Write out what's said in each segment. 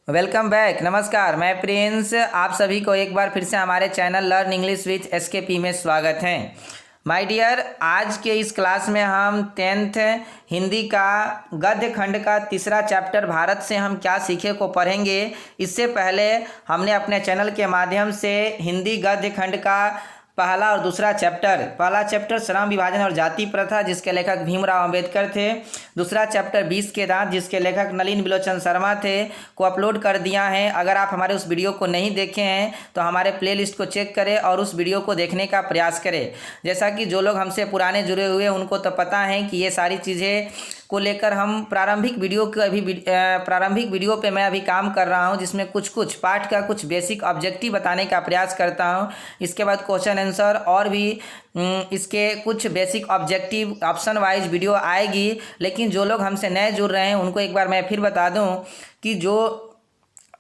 Welcome back. नमस्कार, मैं Prince. आप सभी को एक बार फिर से हमारे channel learn English with SKP में स्वागत है। माय डियर, आज के इस क्लास में हम 10th हिंदी का गद्य खंड का तीसरा चैप्टर भारत से हम क्या सीखे को पढ़ेंगे। इससे पहले हमने अपने चैनल के माध्यम से हिंदी गद्य खंड का पहला और दूसरा चैप्टर, पहला चैप्टर श्रम विभाजन और जाति प्रथा जिसके लेखक भीमराव अंबेडकर थे, दूसरा चैप्टर 20 के दांत जिसके लेखक नलिन बिलोचन शर्मा थे, को अपलोड कर दिया है। अगर आप हमारे उस वीडियो को नहीं देखे हैं तो हमारे प्लेलिस्ट को चेक करें और उस वीडियो को देखने का प्रयास करें। जैसा कि जो लोग हमसे पुराने जुड़े हुए उनको तो पता है कि ये सारी चीज़ें को लेकर हम प्रारंभिक वीडियो पे मैं अभी काम कर रहा हूं, जिसमें कुछ पाठ का कुछ बेसिक ऑब्जेक्टिव बताने का प्रयास करता हूं। इसके बाद क्वेश्चन आंसर और भी इसके कुछ basic objective option wise video आएगी। लेकिन जो लोग हमसे नए जुड़ रहे हैं उनको एक बार मैं फिर बता दूं कि जो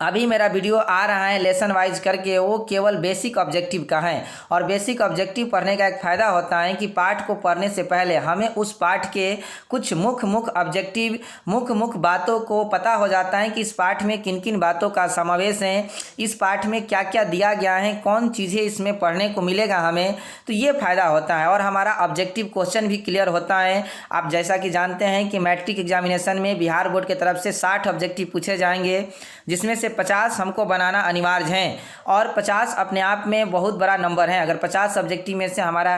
अभी मेरा वीडियो आ रहा है लेसन वाइज करके, वो केवल बेसिक ऑब्जेक्टिव का है। और बेसिक ऑब्जेक्टिव पढ़ने का एक फ़ायदा होता है कि पाठ को पढ़ने से पहले हमें उस पाठ के कुछ मुख्य ऑब्जेक्टिव, मुख्य बातों को पता हो जाता है कि इस पाठ में किन किन बातों का समावेश है, इस पाठ में क्या क्या दिया गया है, कौन चीज़ें इसमें पढ़ने को मिलेगा हमें। तो ये फ़ायदा होता है और हमारा ऑब्जेक्टिव क्वेश्चन भी क्लियर होता है। आप जैसा कि जानते हैं कि मैट्रिक एग्जामिनेशन में बिहार बोर्ड की तरफ से 60 ऑब्जेक्टिव पूछे जाएंगे, जिसमें से 50 हमको बनाना अनिवार्य हैं। और 50 अपने आप में बहुत बड़ा नंबर है। अगर 50 ऑब्जेक्टिव में से हमारा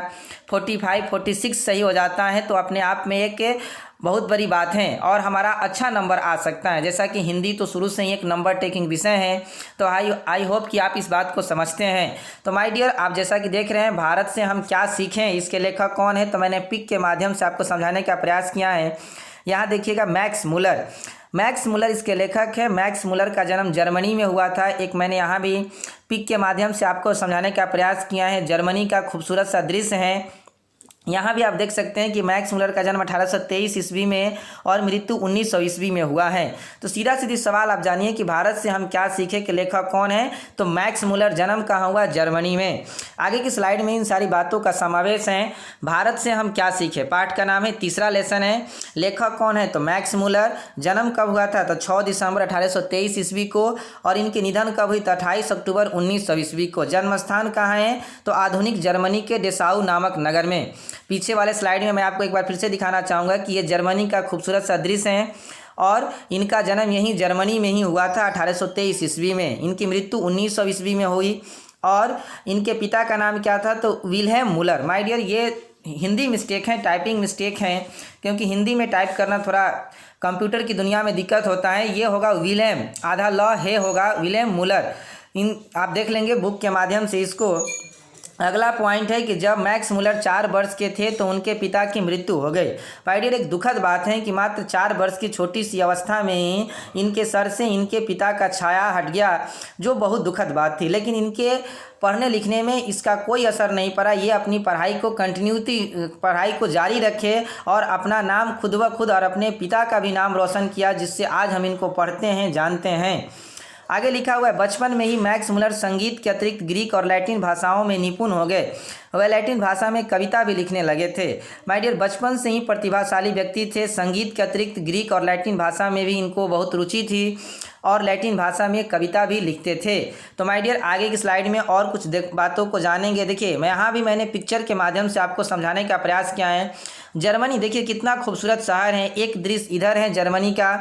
45, 46 सही हो जाता है तो अपने आप में एक बहुत बड़ी बात है और हमारा अच्छा नंबर आ सकता है। जैसा कि हिंदी तो शुरू से ही एक नंबर टेकिंग विषय है, तो आई होप कि आप इस बात को समझते हैं। तो माय डियर, आप जैसा कि देख रहे हैं भारत से हम क्या सीखें, इसके लेखक कौन है, तो मैंने पिक के माध्यम से आपको समझाने का प्रयास किया है। यहाँ देखिएगा, मैक्स मुलर इसके लेखक है। मैक्स मुलर का जन्म जर्मनी में हुआ था। एक मैंने यहाँ भी पिक के माध्यम से आपको समझाने का प्रयास किया है। जर्मनी का खूबसूरत सा दृश्य है। यहाँ भी आप देख सकते हैं कि मैक्स मुलर का जन्म 1823 ईस्वी में और मृत्यु 1900 ईस्वी में हुआ है। तो सीधा सीधी सवाल आप जानिए कि भारत से हम क्या सीखे के लेखक कौन है, तो मैक्स मुलर। जन्म कहाँ हुआ? जर्मनी में। आगे की स्लाइड में इन सारी बातों का समावेश है। भारत से हम क्या सीखे, पाठ का नाम है, तीसरा लेसन है। लेखक कौन है? तो मैक्स मुलर। जन्म कब हुआ था? तो 6 दिसंबर 1823 ईस्वी को। और इनकी निधन कब हुई? तो 28 अक्टूबर 1900 ईस्वी को। जन्म स्थान कहाँ है? तो आधुनिक जर्मनी के डेसाउ नामक नगर में। पीछे वाले स्लाइड में मैं आपको एक बार फिर से दिखाना चाहूँगा कि ये जर्मनी का खूबसूरत सा दृश्य है और इनका जन्म यहीं जर्मनी में ही हुआ था 1823 ईस्वी में। इनकी मृत्यु 1900 ईस्वी में हुई। और इनके पिता का नाम क्या था? तो विल्हेम मुलर। माय डियर, ये हिंदी मिस्टेक है, टाइपिंग मिस्टेक है, क्योंकि हिंदी में टाइप करना थोड़ा कंप्यूटर की दुनिया में दिक्कत होता है। ये होगा विल्हेम, आधा ल है होगा, विल्हेम मुलर। आप देख लेंगे बुक के माध्यम से इसको। अगला पॉइंट है कि जब मैक्स मुलर 4 वर्ष के थे तो उनके पिता की मृत्यु हो गई। माय डियर, एक दुखद बात है कि मात्र 4 वर्ष की छोटी सी अवस्था में ही इनके सर से इनके पिता का छाया हट गया, जो बहुत दुखद बात थी। लेकिन इनके पढ़ने लिखने में इसका कोई असर नहीं पड़ा। ये अपनी पढ़ाई को जारी रखे और अपना नाम खुद ब खुद और अपने पिता का भी नाम रोशन किया, जिससे आज हम इनको पढ़ते हैं, जानते हैं। आगे लिखा हुआ है, बचपन में ही मैक्स मुलर संगीत के अतिरिक्त ग्रीक और लैटिन भाषाओं में निपुण हो गए। वह लैटिन भाषा में कविता भी लिखने लगे थे। माय डियर, बचपन से ही प्रतिभाशाली व्यक्ति थे। संगीत के अतिरिक्त ग्रीक और लैटिन भाषा में भी इनको बहुत रुचि थी और लैटिन भाषा में कविता भी लिखते थे। तो माय डियर, आगे की स्लाइड में और कुछ बातों को जानेंगे। देखिए, मैंने पिक्चर के माध्यम से आपको समझाने का प्रयास किया है। जर्मनी देखिए कितना खूबसूरत शहर है। एक दृश्य इधर है जर्मनी का,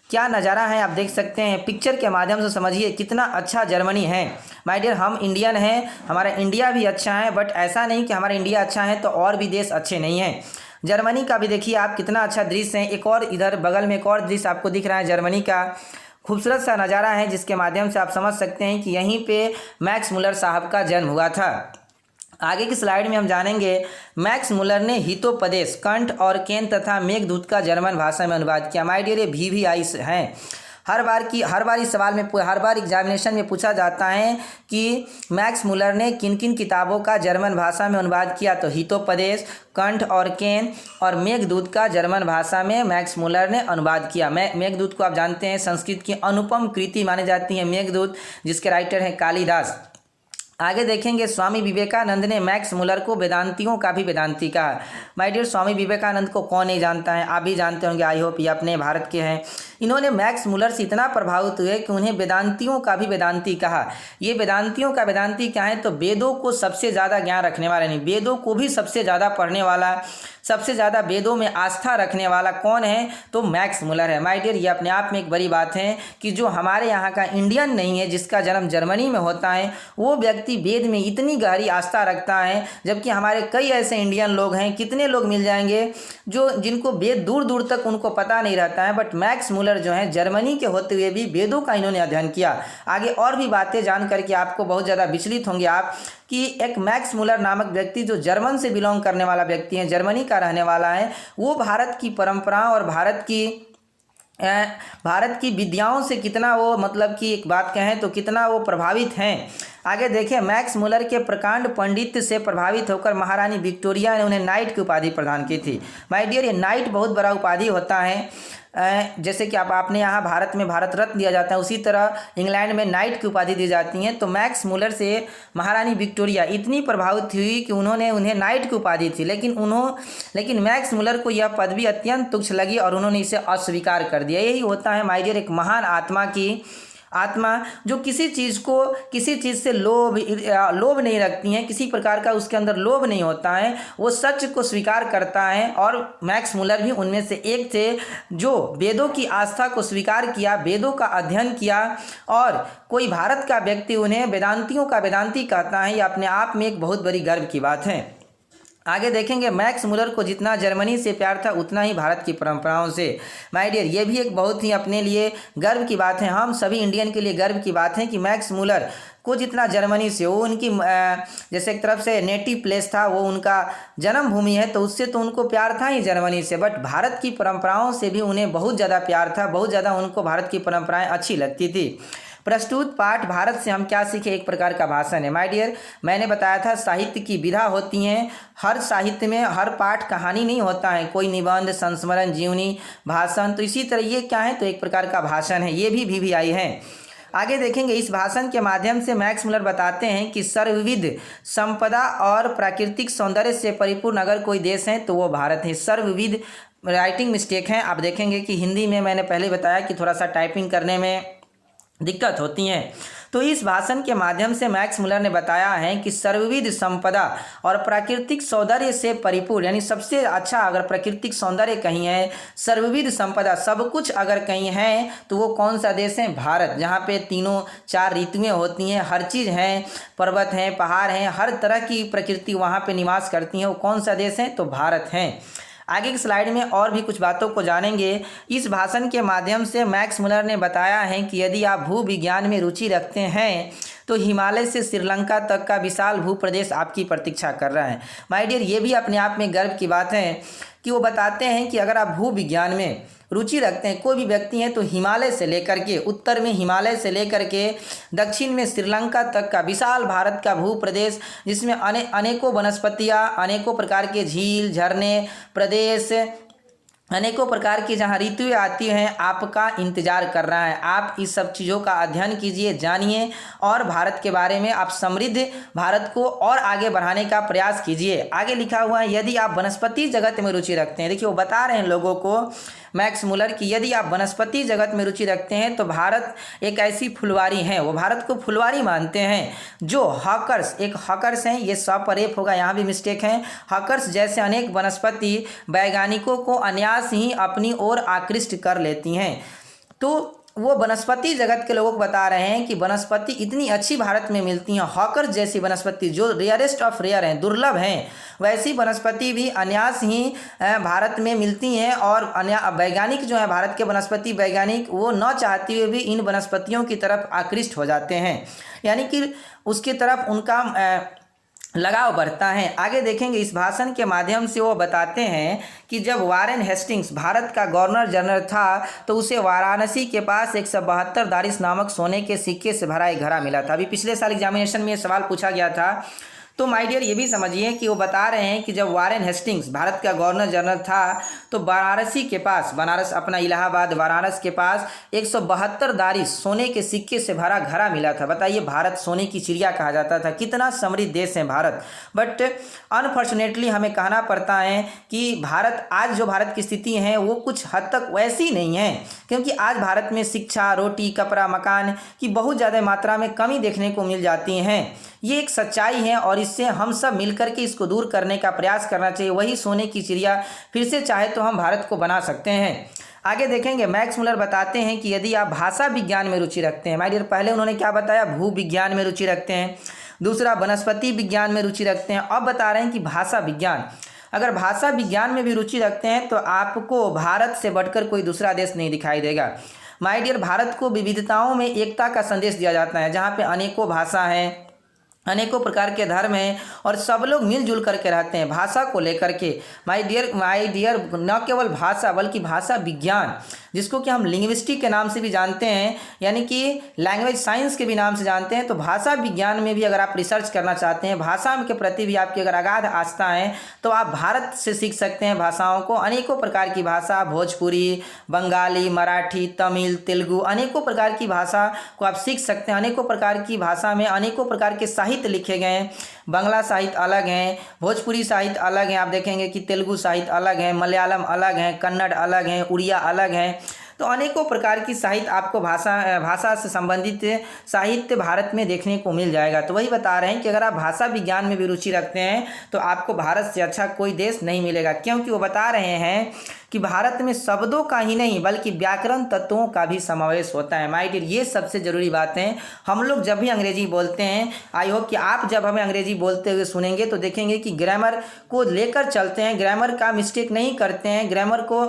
क्या नज़ारा है आप देख सकते हैं। पिक्चर के माध्यम से समझिए कितना अच्छा जर्मनी है। माय डियर, हम इंडियन हैं, हमारा इंडिया भी अच्छा है, बट ऐसा नहीं कि हमारा इंडिया अच्छा है तो और भी देश अच्छे नहीं हैं। जर्मनी का भी देखिए आप कितना अच्छा दृश्य है। एक और इधर बगल में एक और दृश्य आपको दिख रहा है जर्मनी का, खूबसूरत सा नज़ारा है, जिसके माध्यम से आप समझ सकते हैं कि यहीं पे मैक्स मुलर साहब का जन्म हुआ था। आगे की स्लाइड में हम जानेंगे, मैक्स मुलर ने हितोपदेश, कंट और केन तथा मेघदूत का जर्मन भाषा में अनुवाद किया। माय डियर, ये VVI हैं। हर बार इस सवाल में, हर बार एग्जामिनेशन में पूछा जाता है कि मैक्स मुलर ने किन किन किताबों का जर्मन भाषा में अनुवाद किया। तो हितोपदेश, कंट और केन और मेघदूत का जर्मन भाषा में मैक्स मुलर ने अनुवाद किया। मेघदूत को आप जानते हैं संस्कृत की अनुपम कृति मानी जाती है मेघदूत, जिसके राइटर हैं कालिदास। आगे देखेंगे स्वामी विवेकानंद ने मैक्स मुलर को वेदांतियों का भी वेदांती कहा। माय डियर, स्वामी विवेकानंद को कौन नहीं जानता है, आप भी जानते होंगे, आई होप, ये अपने भारत के हैं। इन्होंने मैक्स मुलर से इतना प्रभावित हुए कि उन्हें वेदांतियों का भी वेदांती कहा। ये वेदांतियों का वेदांती क्या है, तो वेदों को सबसे ज़्यादा ज्ञान रखने वाला, नहीं, वेदों को भी सबसे ज़्यादा पढ़ने वाला, सबसे ज़्यादा वेदों में आस्था रखने वाला कौन है, तो मैक्स मुलर है। माय डियर, ये अपने आप में एक बड़ी बात है कि जो हमारे यहाँ का इंडियन नहीं है, जिसका जन्म जर्मनी में होता है, वो व्यक्ति वेद में इतनी गहरी आस्था रखता है, जबकि हमारे कई ऐसे इंडियन लोग हैं, कितने लोग मिल जाएंगे जो जिनको वेद दूर दूर तक उनको पता नहीं रहता है। बट मैक्स मुलर जो है जर्मनी के होते हुए भी वेदों का इन्होंने अध्ययन किया। आगे और भी बातें जान करके आपको बहुत ज़्यादा विचलित होंगे आप कि एक मैक्स मुलर नामक व्यक्ति जो जर्मन से बिलोंग करने वाला व्यक्ति है, जर्मनी का रहने वाला है, वो भारत की परंपराओं और भारत की विद्याओं से कितना वो, मतलब कि एक बात कहें तो कितना वो प्रभावित हैं। आगे देखें, मैक्स मुलर के प्रकांड पंडित से प्रभावित होकर महारानी विक्टोरिया ने उन्हें नाइट की उपाधि प्रदान की थी। माय डियर, ये नाइट बहुत बड़ा उपाधि होता है। जैसे कि आपने यहाँ भारत में भारत रत्न दिया जाता है, उसी तरह इंग्लैंड में नाइट की उपाधि दी जाती है। तो मैक्स मुलर से महारानी विक्टोरिया इतनी प्रभावित हुई कि उन्होंने उन्हें नाइट की उपाधि थी, लेकिन मैक्स मुलर को यह पदवी अत्यंत तुच्छ लगी और उन्होंने इसे अस्वीकार कर दिया। यही होता है माय डियर एक महान आत्मा जो किसी चीज़ से लोभ नहीं रखती हैं, किसी प्रकार का उसके अंदर लोभ नहीं होता है, वो सच को स्वीकार करता है। और मैक्स मुलर भी उनमें से एक थे जो वेदों की आस्था को स्वीकार किया, वेदों का अध्ययन किया, और कोई भारत का व्यक्ति उन्हें वेदांतियों का वेदांती कहता है, ये अपने आप में एक बहुत बड़ी गर्व की बात है। आगे देखेंगे, मैक्स मुलर को जितना जर्मनी से प्यार था उतना ही भारत की परंपराओं से। माय डियर, ये भी एक बहुत ही अपने लिए गर्व की बात है, हम सभी इंडियन के लिए गर्व की बात है कि मैक्स मुलर को जितना जर्मनी से, वो उनकी जैसे एक तरफ से नेटिव प्लेस था, वो उनका जन्मभूमि है, तो उससे तो उनको प्यार था ही जर्मनी से, बट भारत की परंपराओं से भी उन्हें बहुत ज़्यादा प्यार था, बहुत ज़्यादा उनको भारत की परंपराएँ अच्छी लगती थी। प्रस्तुत पाठ भारत से हम क्या सीखे, एक प्रकार का भाषण है। माय डियर, मैंने बताया था साहित्य की विधा होती हैं, हर साहित्य में हर पाठ कहानी नहीं होता है, कोई निबंध, संस्मरण, जीवनी, भाषण, तो इसी तरह ये क्या है, तो एक प्रकार का भाषण है, ये भी VVI है। आगे देखेंगे, इस भाषण के माध्यम से मैक्स मुलर बताते हैं कि सर्वविध संपदा और प्राकृतिक सौंदर्य से परिपूर्ण अगर कोई देश है तो वो भारत है। सर्वविध राइटिंग मिस्टेक है, आप देखेंगे कि हिंदी में मैंने पहले बताया कि थोड़ा सा टाइपिंग करने में दिक्कत होती हैं। तो इस भाषण के माध्यम से मैक्स मुलर ने बताया है कि सर्वविध संपदा और प्राकृतिक सौंदर्य से परिपूर्ण, यानी सबसे अच्छा अगर प्राकृतिक सौंदर्य कहीं है, सर्वविध संपदा सब कुछ अगर कहीं है, तो वो कौन सा देश है, भारत, जहाँ पे 3-4 ऋतुएं होती हैं, हर चीज़ हैं, पर्वत हैं, पहाड़ हैं, हर तरह की प्रकृति वहाँ पे निवास करती है, वो कौन सा देश है, तो भारत है। आगे की स्लाइड में और भी कुछ बातों को जानेंगे। इस भाषण के माध्यम से मैक्स मुलर ने बताया है कि यदि आप भूविज्ञान में रुचि रखते हैं तो हिमालय से श्रीलंका तक का विशाल भूप्रदेश आपकी प्रतीक्षा कर रहा है। माय डियर, ये भी अपने आप में गर्व की बात है कि वो बताते हैं कि अगर आप भूविज्ञान में रुचि रखते हैं, कोई भी व्यक्ति हैं, तो हिमालय से लेकर के उत्तर में हिमालय से लेकर के दक्षिण में श्रीलंका तक का विशाल भारत का भूप्रदेश, जिसमें अनेकों वनस्पतियाँ, अनेकों प्रकार के झील, झरने, प्रदेश, अनेकों प्रकार की जहाँ ऋतुएं आती हैं, आपका इंतजार कर रहा है। आप इस सब चीज़ों का अध्ययन कीजिए, जानिए, और भारत के बारे में आप समृद्ध भारत को और आगे बढ़ाने का प्रयास कीजिए। आगे लिखा हुआ है, यदि आप वनस्पति जगत में रुचि रखते हैं, देखिए वो बता रहे हैं लोगों को मैक्स मुलर कि यदि आप वनस्पति जगत में रुचि रखते हैं तो भारत एक ऐसी फुलवारी है, वो भारत को फुलवारी मानते हैं, जो हॉकर्स हैं, ये सपरेप होगा, यहाँ भी मिस्टेक है, हॉकर्स जैसे अनेक वनस्पति वैज्ञानिकों को अनायास ही अपनी ओर आकृष्ट कर लेती हैं। तो वो वनस्पति जगत के लोगों को बता रहे हैं कि वनस्पति इतनी अच्छी भारत में मिलती हैं, हॉकर्स जैसी वनस्पति जो रेयरेस्ट ऑफ रेयर हैं, दुर्लभ हैं, वैसी वनस्पति भी अनायास ही भारत में मिलती हैं। और वैज्ञानिक जो है, भारत के वनस्पति वैज्ञानिक, वो न चाहते हुए भी इन वनस्पतियों की तरफ आकृष्ट हो जाते हैं, यानी कि उसकी तरफ उनका लगाव बढ़ता है। आगे देखेंगे, इस भाषण के माध्यम से वो बताते हैं कि जब वारेन हेस्टिंग्स भारत का गवर्नर जनरल था तो उसे वाराणसी के पास 172 दारिस नामक सोने के सिक्के से भरा एक घड़ा मिला था। अभी पिछले साल एग्जामिनेशन में ये सवाल पूछा गया था। तो माय डियर ये भी समझिए कि वो बता रहे हैं कि जब वारेन हेस्टिंग्स भारत का गवर्नर जनरल था तो वाराणसी के पास, बनारस अपना इलाहाबाद वाराणसी के पास 172 दारी सोने के सिक्के से भरा घड़ा मिला था। बताइए, भारत सोने की चिड़िया कहा जाता था। कितना समृद्ध देश है भारत। बट अनफॉर्चुनेटली हमें कहना पड़ता है कि भारत आज जो भारत की स्थिति है वो कुछ हद तक वैसी नहीं है, क्योंकि आज भारत में शिक्षा, रोटी, कपड़ा, मकान की बहुत ज़्यादा मात्रा में कमी देखने को मिल जाती हैं। ये एक सच्चाई है और इससे हम सब मिलकर के इसको दूर करने का प्रयास करना चाहिए। वही सोने की चिड़िया फिर से चाहे तो हम भारत को बना सकते हैं। आगे देखेंगे, मैक्स मुलर बताते हैं कि यदि आप भाषा विज्ञान में रुचि रखते हैं, माय डियर पहले उन्होंने क्या बताया, भू विज्ञान में रुचि रखते हैं, दूसरा वनस्पति विज्ञान में रुचि रखते हैं, अब बता रहे हैं कि भाषा विज्ञान। अगर भाषा विज्ञान में भी रुचि रखते हैं तो आपको भारत से बढ़कर कोई दूसरा देश नहीं दिखाई देगा। माय डियर, भारत को विविधताओं में एकता का संदेश दिया जाता है, जहाँ पे अनेकों भाषा हैं, अनेकों प्रकार के धर्म हैं और सब लोग मिलजुल करके रहते हैं भाषा को लेकर के। माय डियर न केवल भाषा बल्कि भाषा विज्ञान, जिसको कि हम लिंग्विस्टिक के नाम से भी जानते हैं, यानी कि लैंग्वेज साइंस के भी नाम से जानते हैं। तो भाषा विज्ञान में भी अगर आप रिसर्च करना चाहते हैं, भाषा के प्रति भी आपकी अगर अगाध आस्था है, तो आप भारत से सीख सकते हैं भाषाओं को। अनेकों प्रकार की भाषा, भोजपुरी, बंगाली, मराठी, तमिल, तेलुगु, अनेकों प्रकार की भाषा को आप सीख सकते हैं। अनेकों प्रकार की भाषा में अनेकों प्रकार के साहित्य लिखे गए हैं। बांग्ला साहित्य अलग हैं, भोजपुरी साहित्य अलग हैं, आप देखेंगे कि तेलुगु साहित्य अलग है, मलयालम अलग है, कन्नड़ अलग है, उड़िया अलग है। तो अनेकों प्रकार की साहित्य आपको भाषा से संबंधित साहित्य भारत में देखने को मिल जाएगा। तो वही बता रहे हैं कि अगर आप भाषा विज्ञान में भी रुचि रखते हैं तो आपको भारत से अच्छा कोई देश नहीं मिलेगा, क्योंकि वो बता रहे हैं कि भारत में शब्दों का ही नहीं बल्कि व्याकरण तत्वों का भी समावेश होता है। माय डियर, ये सबसे ज़रूरी बात है। हम लोग जब भी अंग्रेजी बोलते हैं, आई होप कि आप जब हमें अंग्रेजी बोलते हुए सुनेंगे तो देखेंगे कि ग्रामर को लेकर चलते हैं, ग्रामर का मिस्टेक नहीं करते हैं, ग्रामर को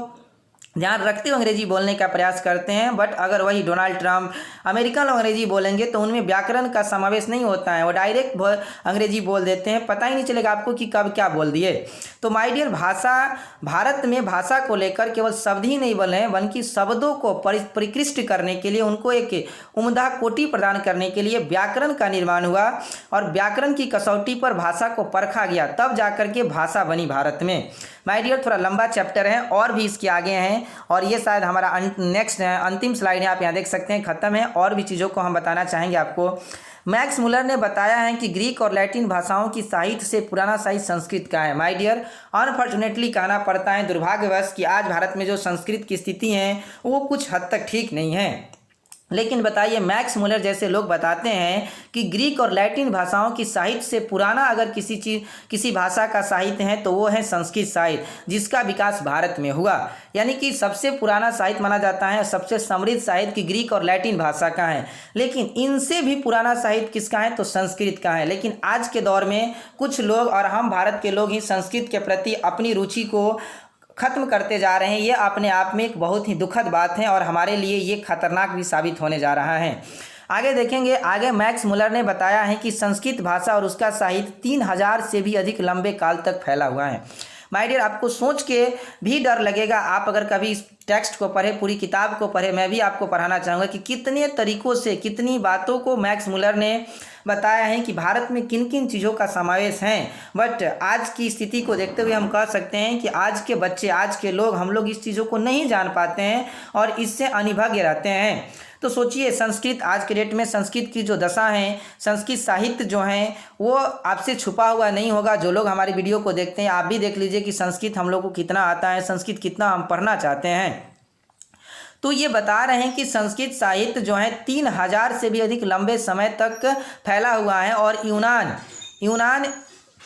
ध्यान रखते हुए अंग्रेजी बोलने का प्रयास करते हैं। बट अगर वही डोनाल्ड ट्रंप, अमेरिकन लोग अंग्रेजी बोलेंगे तो उनमें व्याकरण का समावेश नहीं होता है, वो डायरेक्ट अंग्रेजी बोल देते हैं, पता ही नहीं चलेगा आपको कि कब क्या बोल दिए। तो माय डियर, भारत में भाषा को लेकर केवल शब्द ही नहीं बने बल्कि शब्दों को परिष्कृत करने के लिए, उनको एक उम्दा कोटि प्रदान करने के लिए व्याकरण का निर्माण हुआ और व्याकरण की कसौटी पर भाषा को परखा गया, तब जाकर के भाषा बनी भारत में। माय डियर, थोड़ा लंबा चैप्टर है और भी इसके आगे हैं और ये शायद हमारा नेक्स्ट अंतिम स्लाइड है, आप यहाँ देख सकते हैं, ख़त्म है। और भी चीज़ों को हम बताना चाहेंगे आपको। मैक्स मुलर ने बताया है कि ग्रीक और लैटिन भाषाओं की साहित्य से पुराना साहित्य संस्कृत का है। माय डियर, अनफॉर्चुनेटली कहना पड़ता है, दुर्भाग्यवश, कि आज भारत में जो संस्कृत की स्थिति है वो कुछ हद तक ठीक नहीं है। लेकिन बताइए, मैक्स मुलर जैसे लोग बताते हैं कि ग्रीक और लैटिन भाषाओं की साहित्य से पुराना अगर किसी भाषा का साहित्य है तो वो है संस्कृत साहित्य, जिसका विकास भारत में हुआ। यानी कि सबसे पुराना साहित्य माना जाता है, सबसे समृद्ध साहित्य की ग्रीक और लैटिन भाषा का है। लेकिन इनसे भी पुराना साहित्य किसका है, तो संस्कृत का है। लेकिन आज के दौर में कुछ लोग और हम भारत के लोग ही संस्कृत के प्रति अपनी रुचि को खत्म करते जा रहे हैं। ये अपने आप में एक बहुत ही दुखद बात है और हमारे लिए ये खतरनाक भी साबित होने जा रहा है। आगे देखेंगे, आगे मैक्स मुलर ने बताया है कि संस्कृत भाषा और उसका साहित्य 3000 से भी अधिक लंबे काल तक फैला हुआ है। माय डियर, आपको सोच के भी डर लगेगा, आप अगर कभी इस टेक्स्ट को पढ़े, पूरी किताब को पढ़े, मैं भी आपको पढ़ाना चाहूँगा कि कितने तरीक़ों से, कितनी बातों को मैक्स मुलर ने बताया है कि भारत में किन किन चीज़ों का समावेश है। बट आज की स्थिति को देखते हुए हम कह सकते हैं कि आज के बच्चे, आज के लोग, हम लोग इस चीज़ों को नहीं जान पाते हैं और इससे अनिभज्ञ रहते हैं। तो सोचिए, संस्कृत आज के डेट में संस्कृत की जो दशा है, संस्कृत साहित्य जो है वो आपसे छुपा हुआ नहीं होगा। जो लोग हमारी वीडियो को देखते हैं, आप भी देख लीजिए कि संस्कृत हम लोग को कितना आता है, संस्कृत कितना हम पढ़ना चाहते हैं। तो ये बता रहे हैं कि संस्कृत साहित्य जो है 3000 से भी अधिक लंबे समय तक फैला हुआ है। और यूनान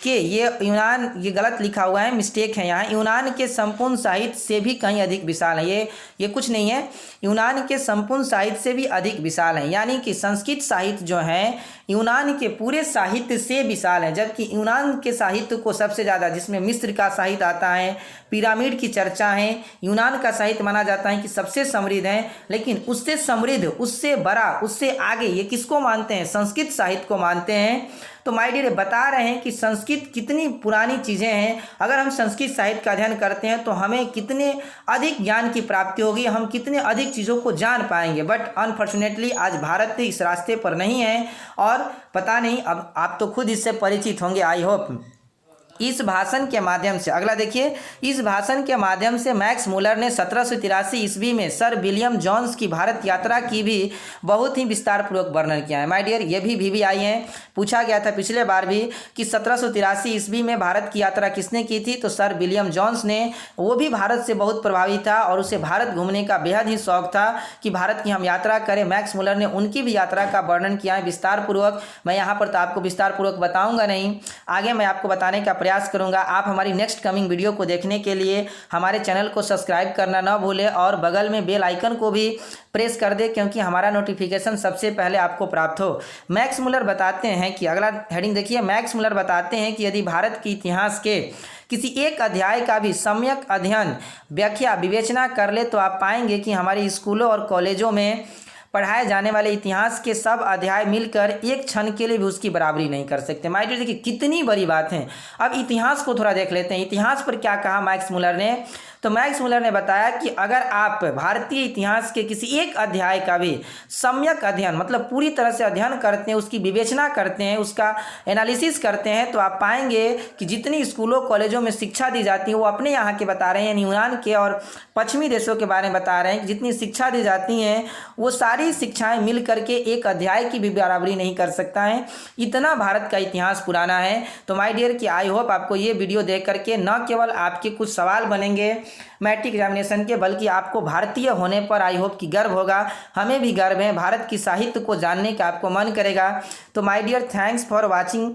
ये गलत लिखा हुआ है, मिस्टेक है यहाँ, यूनान के संपूर्ण साहित्य से भी कहीं अधिक विशाल है। ये कुछ नहीं है, यूनान के संपूर्ण साहित्य से भी अधिक विशाल है। यानी कि संस्कृत साहित्य जो है यूनान के पूरे साहित्य से विशाल है। जबकि यूनान के साहित्य को सबसे ज़्यादा, जिसमें मिस्र का साहित्य आता है, पिरामिड की चर्चा है, यूनान का साहित्य माना जाता है कि सबसे समृद्ध है। लेकिन उससे समृद्ध, उससे बड़ा, उससे आगे ये किसको मानते हैं, संस्कृत साहित्य को मानते हैं। तो माय डियर बता रहे हैं कि संस्कृत कितनी पुरानी चीज़ें हैं। अगर हम संस्कृत साहित्य का अध्ययन करते हैं तो हमें कितने अधिक ज्ञान की प्राप्ति होगी, हम कितने अधिक चीज़ों को जान पाएंगे। बट अनफॉर्चुनेटली आज भारत इस रास्ते पर नहीं है और पता नहीं, अब आप तो खुद इससे परिचित होंगे आई होप। इस भाषण के माध्यम से, अगला देखिए, इस भाषण के माध्यम से मैक्स मुलर ने 1783 ईस्वी में सर विलियम जोन्स की भारत यात्रा की भी बहुत ही विस्तार पूर्वक वर्णन किया है। माय डियर ये भी आई हैं, पूछा गया था पिछले बार भी कि 1783 ईस्वी में भारत की यात्रा किसने की थी, तो सर विलियम जोन्स ने। वो भी भारत से बहुत प्रभावित था और उसे भारत घूमने का बेहद ही शौक था कि भारत की हम यात्रा करें। मैक्स मुलर ने उनकी भी यात्रा का वर्णन किया है विस्तार पूर्वक। मैं यहाँ पर तो आपको विस्तार पूर्वक बताऊँगा नहीं, आगे मैं आपको बताने का प्रयास करूंगा। आप हमारी नेक्स्ट कमिंग वीडियो को देखने के लिए हमारे चैनल को सब्सक्राइब करना ना भूलें और बगल में बेल आइकन को भी प्रेस कर दें, क्योंकि हमारा नोटिफिकेशन सबसे पहले आपको प्राप्त हो। मैक्स मुलर बताते हैं कि, अगला हेडिंग देखिए, मैक्स मुलर बताते हैं कि यदि भारत के इतिहास के किसी एक अध्याय का भी सम्यक अध्ययन, व्याख्या, विवेचना कर ले तो आप पाएंगे कि हमारे स्कूलों और कॉलेजों में पढ़ाए जाने वाले इतिहास के सब अध्याय मिलकर एक क्षण के लिए भी उसकी बराबरी नहीं कर सकते। माय डियर देखिए कितनी बड़ी बात है। अब इतिहास को थोड़ा देख लेते हैं, इतिहास पर क्या कहा मैक्स मुलर ने। तो मैक्स मुलर ने बताया कि अगर आप भारतीय इतिहास के किसी एक अध्याय का भी सम्यक अध्ययन, मतलब पूरी तरह से अध्ययन करते हैं, उसकी विवेचना करते हैं, उसका एनालिसिस करते हैं, तो आप पाएंगे कि जितनी स्कूलों कॉलेजों में शिक्षा दी जाती है, वो अपने यहाँ के बता रहे हैं, यूनान के और पश्चिमी देशों के बारे में बता रहे हैं कि जितनी शिक्षा दी जाती हैं वो सारी शिक्षाएं मिल करके एक अध्याय की भी बराबरी नहीं कर सकता है। इतना भारत का इतिहास पुराना है। तो माय डियर कि आई होप आपको ये वीडियो देख करके न केवल आपके कुछ सवाल बनेंगे मैट्रिक एग्जामिनेशन के, बल्कि आपको भारतीय होने पर आई होप कि गर्व होगा। हमें भी गर्व है, भारत की साहित्य को जानने का आपको मन करेगा। तो my dear thanks for watching.